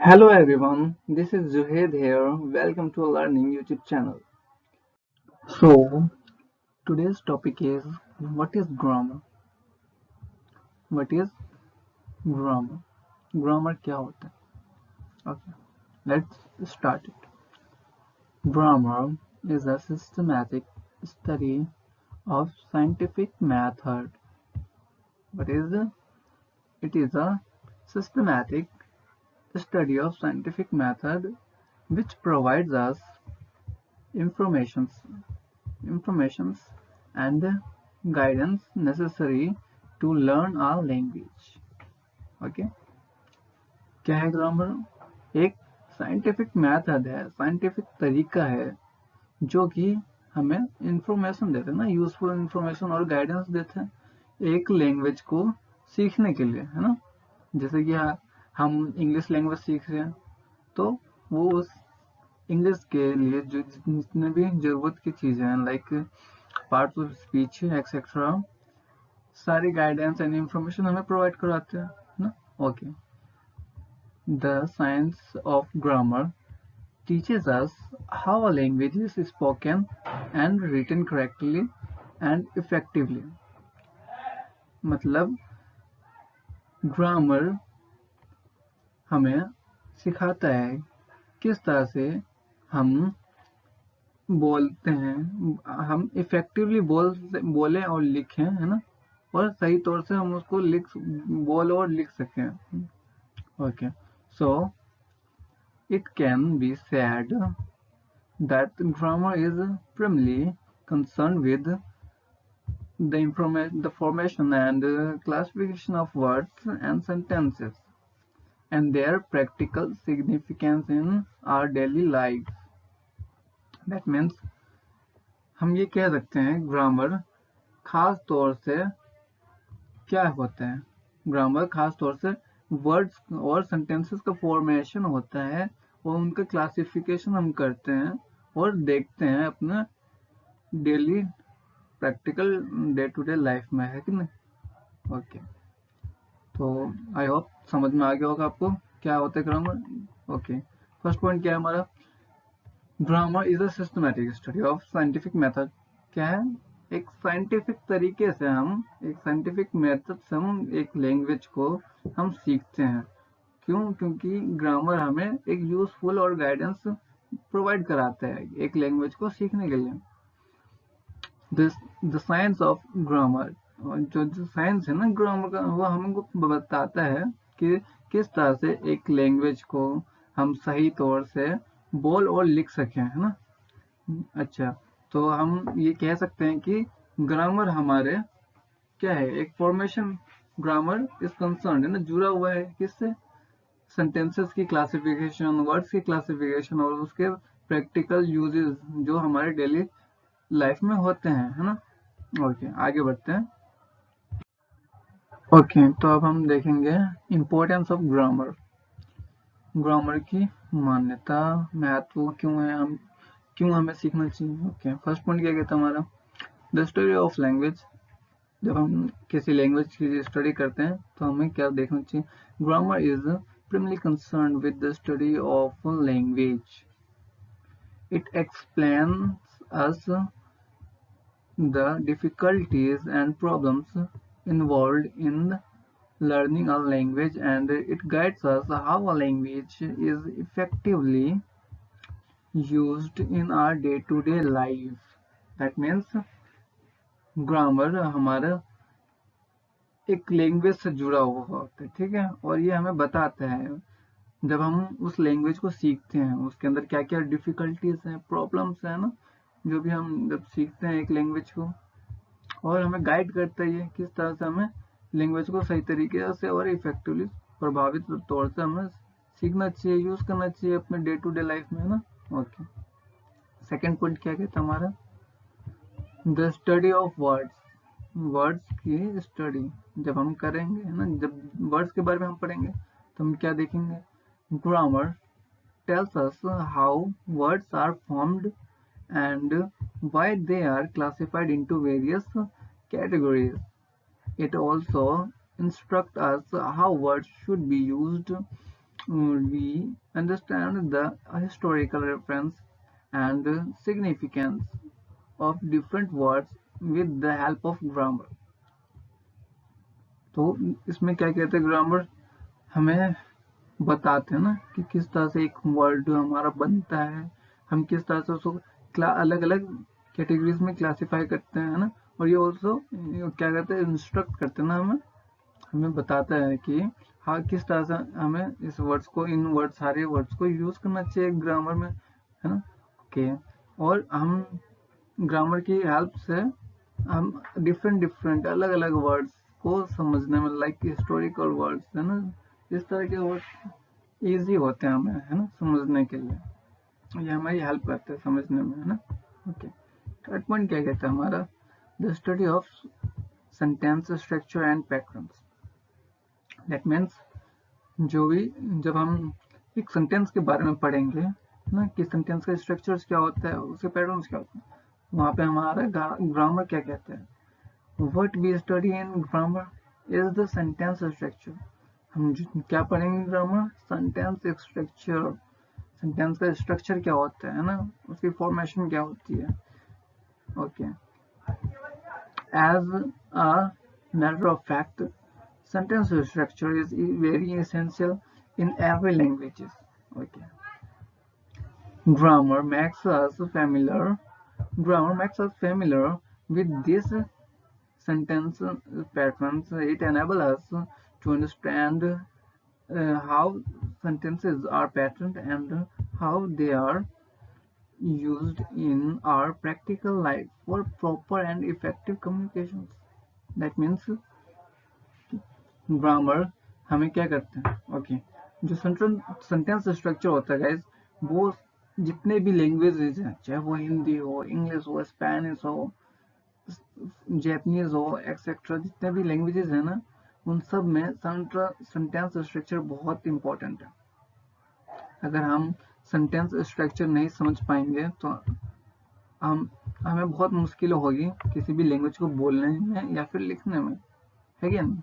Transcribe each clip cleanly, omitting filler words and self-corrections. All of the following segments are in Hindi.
Hello everyone, this is Zuhaid here. Welcome to Learning YouTube channel. So, today's topic is what is grammar? What is grammar? Grammar क्या होता है? Okay, let's start it. Grammar is a systematic study of scientific method. What is it? It is a systematic study of scientific method which provides us informations informations and guidance necessary to learn our language. Okay, क्या है ग्रामर? एक साइंटिफिक मेथड है, साइंटिफिक तरीका है जो कि हमें इंफॉर्मेशन देते हैं ना, यूजफुल इंफॉर्मेशन और गाइडेंस देते हैं एक लैंग्वेज को सीखने के लिए, है ना। जैसे कि हम इंग्लिश लैंग्वेज सीख रहे हैं तो वो उस इंग्लिश के लिए जो जितने भी जरूरत की चीजें हैं, like parts of speech etcetera, सारी गाइडेंस एंड इंफॉर्मेशन हमें प्रोवाइड कराते हैं ना। Okay, the science of grammar teaches us how a language is spoken and written correctly and effectively. मतलब ग्रामर हमें सिखाता है किस तरह से हम बोलते हैं, हम इफेक्टिवली बोले और लिखें, है ना, और सही तौर से हम उसको बोल और लिख सकें। Okay, so it can be said that grammar is primarily concerned with the formation and classification of words and sentences and their practical significance in our daily life. That means हम ये कह सकते हैं ग्रामर खास तौर से क्या होता है। ग्रामर खास तौर से वर्ड्स और सेंटेंसेस का फॉर्मेशन होता है और उनका क्लासिफिकेशन हम करते हैं और देखते हैं अपने daily practical day to day life में, है कि नहीं। ओके, तो आई होप समझ में आ गया होगा आपको क्या होता है ग्रामर। ओके, फर्स्ट पॉइंट क्या है हमारा? Grammar is a systematic study of scientific method. क्या है? एक साइंटिफिक तरीके से हम, एक साइंटिफिक मेथड से हम एक लैंग्वेज को हम सीखते हैं। क्यों? क्योंकि ग्रामर हमें एक यूजफुल और गाइडेंस प्रोवाइड कराता है एक लैंग्वेज को सीखने के लिए। द साइंस ऑफ ग्रामर, जो साइंस है ना ग्रामर का, वो हमको बताता है कि किस तरह से एक लैंग्वेज को हम सही तौर से बोल और लिख सकें, है ना। अच्छा, तो हम ये कह सकते हैं कि ग्रामर हमारे क्या है, एक फॉर्मेशन। ग्रामर इज कंसर्न, है ना, जुड़ा हुआ है किससे? सेंटेंसेस की क्लासिफिकेशन, वर्ड्स की क्लासिफिकेशन और उसके प्रैक्टिकल यूजेस जो हमारे डेली लाइफ में होते हैं, है ना। ओके, आगे बढ़ते हैं। ओके, तो अब हम देखेंगे इम्पोर्टेंस ऑफ ग्रामर। ग्रामर की मान्यता, महत्व क्यों है, हम क्यों हमें सीखना चाहिए। ओके, फर्स्ट पॉइंट क्या कहता है हमारा? The study of language. जब हम किसी लैंग्वेज की स्टडी करते हैं तो हमें क्या देखना चाहिए? Grammar is primarily concerned with the study of language. It explains us the difficulties and problems involved in learning a language, and it guides us how a language is effectively used in our day-to-day life. That means grammar हमारा एक लैंग्वेज से जुड़ा हुआ होता है, ठीक है, और ये हमें बताता है जब हम उस लैंग्वेज को सीखते हैं उसके अंदर क्या क्या डिफिकल्टीज हैं, प्रॉब्लम्स हैं ना, जो भी हम जब सीखते हैं एक लैंग्वेज को, और हमें गाइड करता है ये किस तरह से हमें लैंग्वेज को सही तरीके से और इफेक्टिवली, प्रभावित तौर से हमें सीखना चाहिए, यूज करना चाहिए अपने डे टू डे लाइफ में, है ना। ओके, सेकेंड पॉइंट क्या कहता है हमारा? The study of words. Words की स्टडी जब हम करेंगे, है ना, जब वर्ड्स के बारे में हम पढ़ेंगे तो हम क्या देखेंगे? Grammar tells us how words are formed and why they are classified into various categories. It also instructs us how words should be used we understand the historical reference and significance of different words with the help of grammar. तो इसमें क्या कहते हैं, ग्रामर हमें बताते हैं ना कि किस तरह से एक वर्ड हमारा बनता है, हम किस तरह से उसको अलग अलग कैटेगरीज में क्लासिफाई करते हैं ना। और ये ऑल्सो क्या कहते हैं, इंस्ट्रक्ट करते हैं ना, हमें हमें बताता है कि हाँ किस तरह से हमें इस वर्ड्स को, इन वर्ड सारे वर्ड्स को यूज करना चाहिए ग्रामर में, है ना। ओके, और हम ग्रामर की हेल्प से हम डिफरेंट डिफरेंट अलग अलग वर्ड्स को समझने में, लाइक हिस्टोरिकल वर्ड्स है ना, इस तरह के वर्ड्स इजी होते हैं हमें, है ना, समझने के लिए। ये हमारी हेल्प करते हैं समझने में, है ना। ओके, थर्ड पॉइंट क्या कहता है हमारा, the study of sentence structure and patterns. That means जो भी, जब हम एक सेंटेंस के बारे में पढ़ेंगे ना कि सेंटेंस का स्ट्रक्चर्स क्या होता है, उसके पैटर्न्स क्या होते हैं, वहाँ पे हमारा ग्रामर क्या कहता है। What we study in grammar is the sentence structure. हम क्या पढ़ेंगे ग्रामर, सेंटेंस स्ट्रक्चर, सेंटेंस का स्ट्रक्चर क्या होता है ना, उसकी फॉर्मेशन क्या होती है। Okay, as a matter of fact, sentence structure is very essential in every language. Okay, grammar makes us familiar. Grammar makes us familiar with this sentence patterns. It enables us to understand how sentences are patterned and how they are used in our practical life for proper and effective communications. That means grammar हमें क्या करते हैं, ओके, जो सेंटेंस स्ट्रक्चर होता है गाइज, वो जितने भी लैंग्वेजेज हैं, चाहे वो हिंदी हो, इंग्लिश हो, स्पेनिश हो, जैपनीज हो, एक्सेट्रा, जितने भी लैंग्वेजेस है ना, उन सब में सेंटेंस स्ट्रक्चर बहुत इंपॉर्टेंट है। अगर हम सेंटेंस स्ट्रक्चर नहीं समझ पाएंगे तो हमें बहुत मुश्किल होगी किसी भी लैंग्वेज को बोलने में या फिर लिखने में, है क्या नहीं।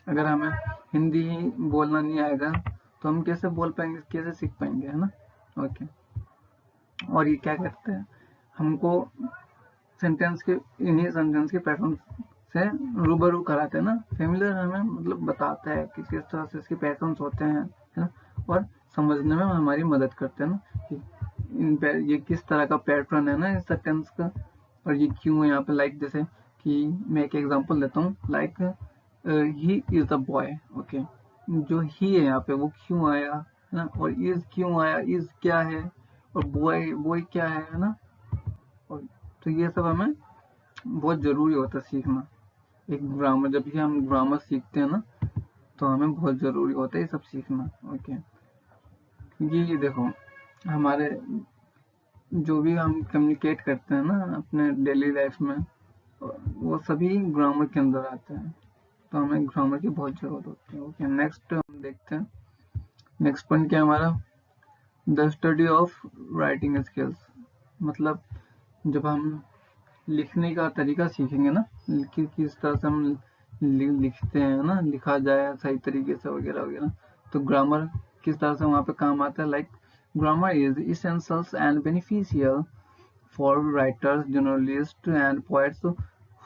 अगर हमें हिंदी बोलना नहीं आएगा तो हम कैसे बोल पाएंगे, कैसे सीख पाएंगे, है ना। ओके, और ये क्या करते हैं, हमको सेंटेंस के, इन्हीं सेंटेंस के पैटर्न से रूबरू कराते हैं ना, फेमिलियर हमें मतलब बताता है कि किस तरह से इसके पैटर्न्स होते हैं, है ना, और समझने में हमारी मदद करते हैं ना कि ये किस तरह का पैटर्न है ना इस सेंटेंस का, और ये क्यों है यहाँ पे। लाइक जैसे कि मैं एक एग्जांपल देता हूँ, like he is the boy. Okay, जो ही है यहाँ पे वो क्यों आया, है ना, और इज क्यों आया, इज क्या है, और बॉय बॉय क्या है ना। और तो ये सब हमें बहुत जरूरी होता है सीखना। एक ग्रामर, जब भी हम ग्रामर सीखते हैं ना तो हमें बहुत जरूरी होता है ये सब सीखना। ओके, क्योंकि ये देखो, हमारे जो भी हम कम्युनिकेट करते हैं ना अपने डेली लाइफ में, वो सभी ग्रामर के अंदर आते हैं, तो हमें ग्रामर की बहुत जरूरत होती है। ओके, नेक्स्ट हम देखते हैं, नेक्स्ट पॉइंट क्या है हमारा, the study of writing skills. मतलब जब हम लिखने का तरीका सीखेंगे ना कि किस तरह से हम लिखते हैं ना, लिखा जाए सही तरीके से वगैरह वगैरह, तो ग्रामर किस तरह से वहाँ पे काम आता है। Like grammar is essential and beneficial for writers, journalists and poets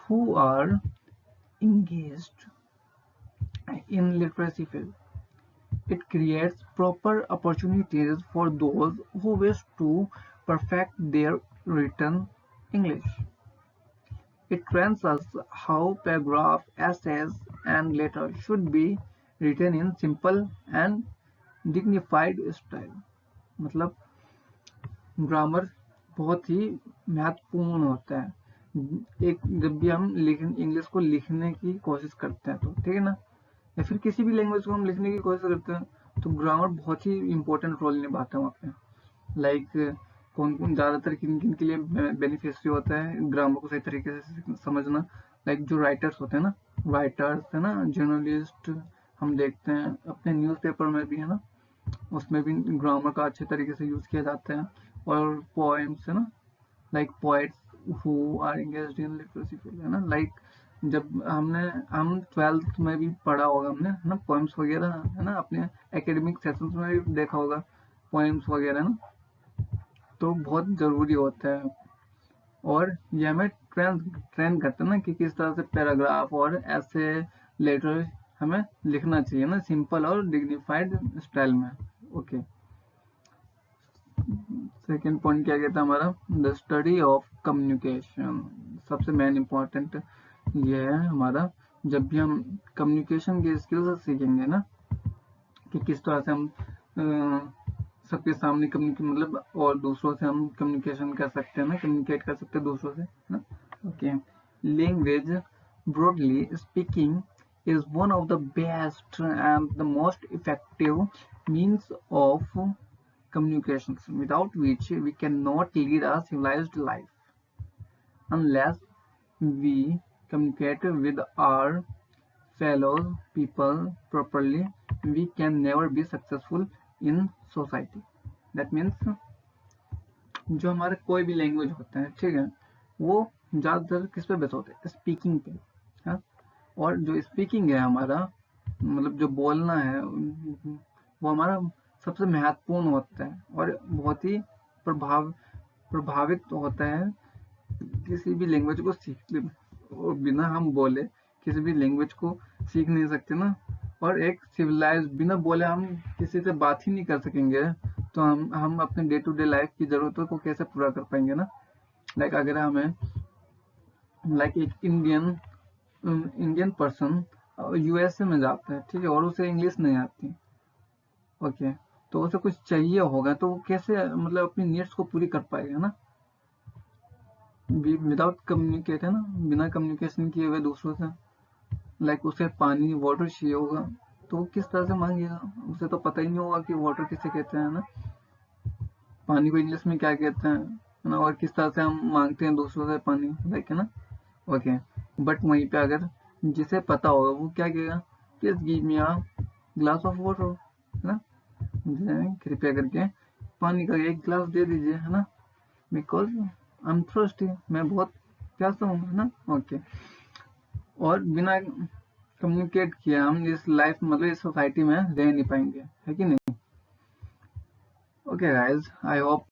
who are engaged in literacy field. It creates proper opportunities for those who wish to perfect their written English. It trains us how paragraph, essays, and letters should be written in simple and dignified style. मतलब ग्रामर बहुत ही महत्वपूर्ण होता है। एक जब भी हम इंग्लिश को लिखने की कोशिश करते हैं तो ठीक है ना, या फिर किसी भी लैंग्वेज को हम लिखने की कोशिश करते हैं तो ग्रामर बहुत ही इंपॉर्टेंट रोल निभाता है वहाँ पे। लाइक कौन कौन ज़्यादातर किन किन के लिए बेनिफिशियरी होता है ग्रामर को सही तरीके से समझना। लाइक जो राइटर्स होते हैं ना, राइटर्स है ना, जर्नलिस्ट, हम देखते हैं अपने न्यूज़पेपर में भी है ना, उसमें भी ग्रामर का अच्छे तरीके से यूज़ किया जाता है। और पोएम्स है ना, like poets who are engaged in literacy field है ना, लाइक जब हम 12th में भी पढ़ा होगा हमने, है ना, पोएम्स वगैरह, है ना, अपने एकेडमिक सेशंस में भी देखा होगा पोएम्स वगैरह ना, तो बहुत जरूरी होता है। और ये हमें ट्रेन करते हैं ना कि किस तरह से पैराग्राफ और ऐसे लेटर हमें लिखना चाहिए ना, सिंपल और डिग्निफाइड स्टाइल में। ओके, सेकेंड पॉइंट क्या कहता है हमारा, द स्टडी ऑफ कम्युनिकेशन। सबसे मेन इम्पोर्टेंट ये है हमारा, जब भी हम कम्युनिकेशन के स्किल्स सीखेंगे ना, कि किस तरह से हम सबके सामने कम्युनिकेट, मतलब और दूसरों से हम कम्युनिकेशन कर सकते हैं ना, कम्युनिकेट कर सकते हैं दूसरों से ना। Okay, language broadly speaking is one of the best and the most effective means of communications, without which we cannot lead a civilized life unless we communicate with our fellow people properly. We can never be successful in society. That means जो हमारे कोई भी लैंग्वेज होता है, ठीक है, वो ज़्यादातर किस पे बेस होते हैं, स्पीकिंग पे। हाँ, और जो स्पीकिंग है हमारा, मतलब जो बोलना है, वो हमारा सबसे महत्वपूर्ण होता है और बहुत ही प्रभावित होता है किसी भी लैंग्वेज को सीखने में। और बिना हम बोले किसी भी लैंग्वेज को सीख नहीं सकते ना। और एक सिविलाइज, बिना बोले हम किसी से बात ही नहीं कर सकेंगे, तो हम अपने डे टू डे लाइफ की जरूरतों को कैसे पूरा कर पाएंगे ना। लाइक अगर हमें, लाइक एक इंडियन पर्सन यूएसए में जाता है, ठीक है, और उसे इंग्लिश नहीं आती, ओके, तो उसे कुछ चाहिए होगा तो वो कैसे, मतलब अपनी नीड्स को पूरी कर पाएगा ना, विदाउट कम्युनिकेट, है ना, बिना कम्युनिकेशन किए हुए दूसरों से। लाइक उसे पानी, वाटर चाहिए होगा, तो वो किस तरह से मांगेगा, उसे तो पता ही नहीं होगा कि वाटर किसे कहते हैं ना, पानी को इंग्लिश में क्या कहते हैं, है ना, और किस तरह से हम मांगते हैं दूसरों से पानी, लाइक, है ना। ओके, बट वहीं पे अगर जिसे पता होगा वो क्या कहेगा, please give me a glass of water, है ना, कृपया करके पानी का एक गिलास दे दीजिए, है ना, बिकॉज आई एम थर्स्टी, मैं बहुत प्यासा हूँ, है ना। ओके, और बिना कम्युनिकेट किए हम इस लाइफ, मतलब इस सोसाइटी में रह नहीं पाएंगे, है कि नहीं। Okay guys, I hope